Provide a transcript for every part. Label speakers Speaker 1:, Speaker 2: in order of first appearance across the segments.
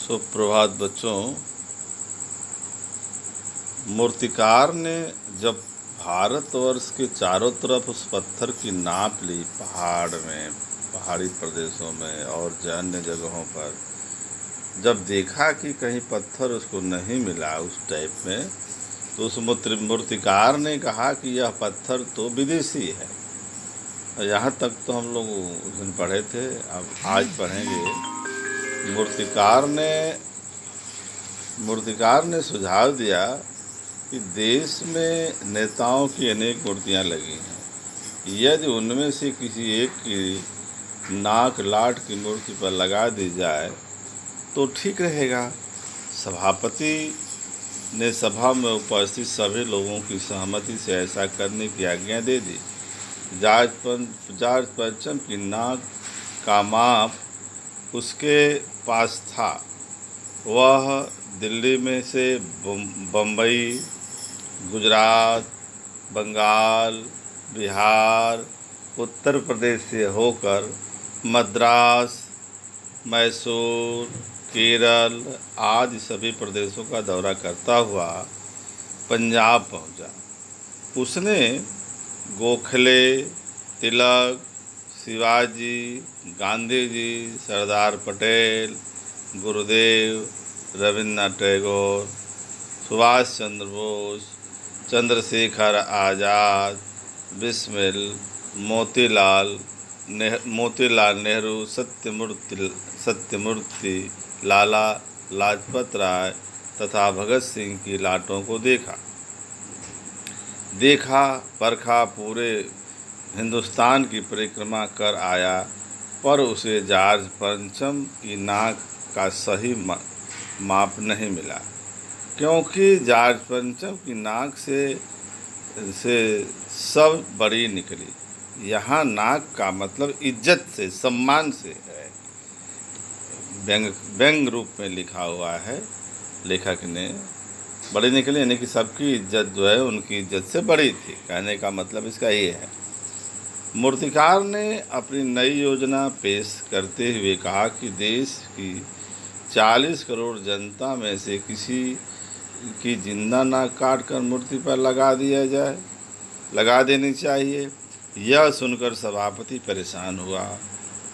Speaker 1: सुप्रभात बच्चों। मूर्तिकार ने जब भारतवर्ष के चारों तरफ उस पत्थर की नाप ली, पहाड़ में, पहाड़ी प्रदेशों में और अन्य जगहों पर, जब देखा कि कहीं पत्थर उसको नहीं मिला उस टाइप में, तो उस मूर्तिकार ने कहा कि यह पत्थर तो विदेशी है। यहाँ तक तो हम लोग उस दिन पढ़े थे, अब आज पढ़ेंगे। मूर्तिकार ने सुझाव दिया कि देश में नेताओं की अनेक मूर्तियाँ लगी हैं। यदि उनमें से किसी एक की नाक लाट की मूर्ति पर लगा दी जाए तो ठीक रहेगा। सभापति ने सभा में उपस्थित सभी लोगों की सहमति से ऐसा करने की आज्ञा दे दी। जॉर्ज पंचम की नाक का माप उसके पास था। वह दिल्ली में से बम्बई, गुजरात, बंगाल, बिहार, उत्तर प्रदेश से होकर मद्रास, मैसूर, केरल आदि सभी प्रदेशों का दौरा करता हुआ पंजाब पहुंचा। उसने गोखले, तिलक, शिवाजी, गांधी जी, सरदार पटेल, गुरुदेव, रविन्द्रनाथ टैगोर, सुभाष चंद्र बोस, चंद्रशेखर आज़ाद, बिस्मिल, मोतीलाल नेहरू, सत्यमूर्ति, लाला लाजपत राय तथा भगत सिंह की लाटों को देखा परखा, पूरे हिंदुस्तान की परिक्रमा कर आया, पर उसे जॉर्ज पंचम की नाक का सही माप नहीं मिला, क्योंकि जॉर्ज पंचम की नाक से सब बड़ी निकली। यहाँ नाक का मतलब इज्जत से, सम्मान से है। व्यंग रूप में लिखा हुआ है लेखक ने। बड़ी निकली यानी कि सबकी इज्जत जो है उनकी इज्जत से बड़ी थी। कहने का मतलब इसका ये है। मूर्तिकार ने अपनी नई योजना पेश करते हुए कहा कि देश की 40 करोड़ जनता में से किसी की जिंदा नाक काट कर मूर्ति पर लगा देनी चाहिए। यह सुनकर सभापति परेशान हुआ,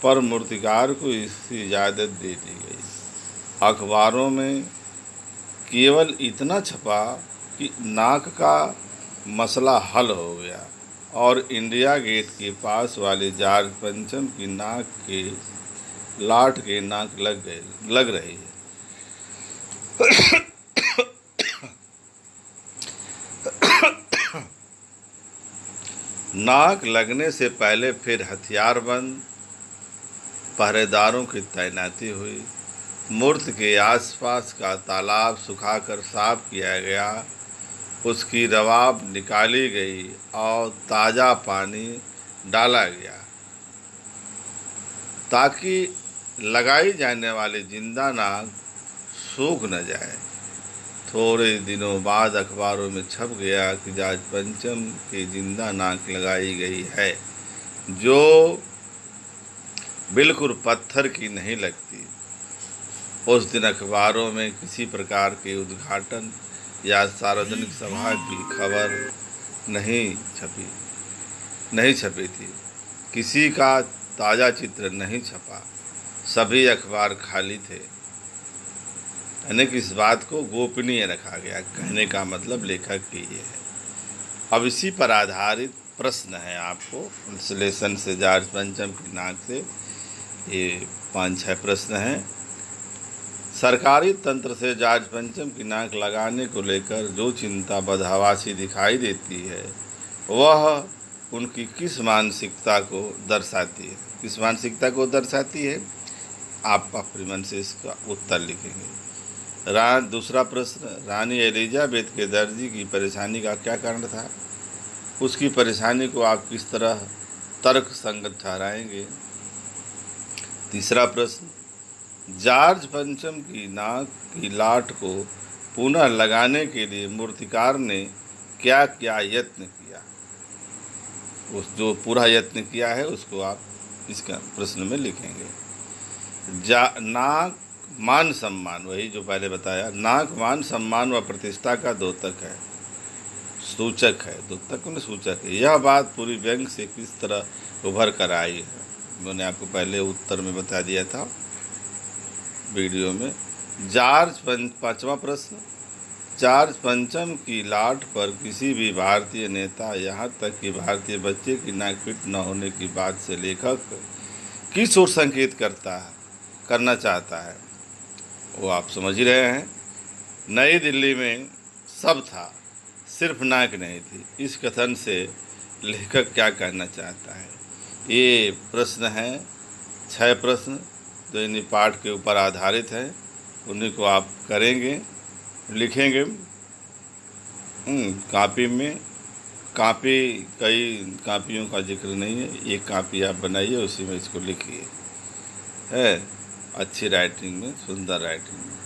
Speaker 1: पर मूर्तिकार को इसकी इजाज़त दे दी गई। अखबारों में केवल इतना छपा कि नाक का मसला हल हो गया और इंडिया गेट के पास वाले जॉर्ज पंचम की नाक के लाट के नाक लग रही है। नाक लगने से पहले फिर हथियारबंद पहरेदारों की तैनाती हुई। मूर्ति के आसपास का तालाब सुखाकर साफ किया गया, उसकी रवाब निकाली गई और ताज़ा पानी डाला गया ताकि लगाई जाने वाली जिंदा नाक सूख न जाए। थोड़े दिनों बाद अखबारों में छप गया कि जॉर्ज पंचम की जिंदा नाक लगाई गई है, जो बिल्कुल पत्थर की नहीं लगती। उस दिन अखबारों में किसी प्रकार के उद्घाटन या सार्वजनिक सभा की खबर नहीं छपी थी। किसी का ताज़ा चित्र नहीं छपा। सभी अखबार खाली थे। यानी कि इस बात को गोपनीय रखा गया। कहने का मतलब लेखक की ये है। अब इसी पर आधारित प्रश्न है आपको विश्लेषण से, जॉर्ज पंचम की नाक से ये 5-6 प्रश्न हैं। सरकारी तंत्र से जॉर्ज पंचम की नाक लगाने को लेकर जो चिंता बदहवासी दिखाई देती है, वह उनकी किस मानसिकता को दर्शाती है? आप अपने मन से इसका उत्तर लिखेंगे। दूसरा प्रश्न, रानी एलिजाबेथ के दर्जी की परेशानी का क्या कारण था? उसकी परेशानी को आप किस तरह तर्क संगत ठहराएंगे? तीसरा प्रश्न, जॉर्ज पंचम की नाक की लाट को पुनः लगाने के लिए मूर्तिकार ने क्या क्या यत्न किया? उस जो पूरा यत्न किया है उसको आप इसका प्रश्न में लिखेंगे। नाक मान सम्मान, वही जो पहले बताया, नाक मान सम्मान व प्रतिष्ठा का द्योतक है, सूचक है, द्योतक में सूचक है। यह बात पूरी व्यंग से किस तरह उभर कर आई है, मैंने आपको पहले उत्तर में बता दिया था वीडियो में। जॉर्ज पांचवा प्रश्न, जॉर्ज पंचम की लाट पर किसी भी भारतीय नेता, यहाँ तक कि भारतीय बच्चे की नाक फिट न होने की बात से लेखक किस ओर संकेत करना चाहता है, वो आप समझ ही रहे हैं। नई दिल्ली में सब था, सिर्फ नाक नहीं थी। इस कथन से लेखक क्या कहना चाहता है? ये प्रश्न हैं 6 प्रश्न जो इन्हीं पाठ के ऊपर आधारित है, उन्हीं को आप करेंगे, लिखेंगे कापी में। कापी, कई कापियों का जिक्र नहीं है, एक कापी आप बनाइए, उसी में इसको लिखिए, है अच्छी राइटिंग में, सुंदर राइटिंग में।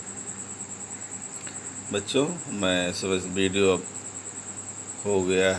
Speaker 1: बच्चों, मैं समझ वीडियो अब हो गया है।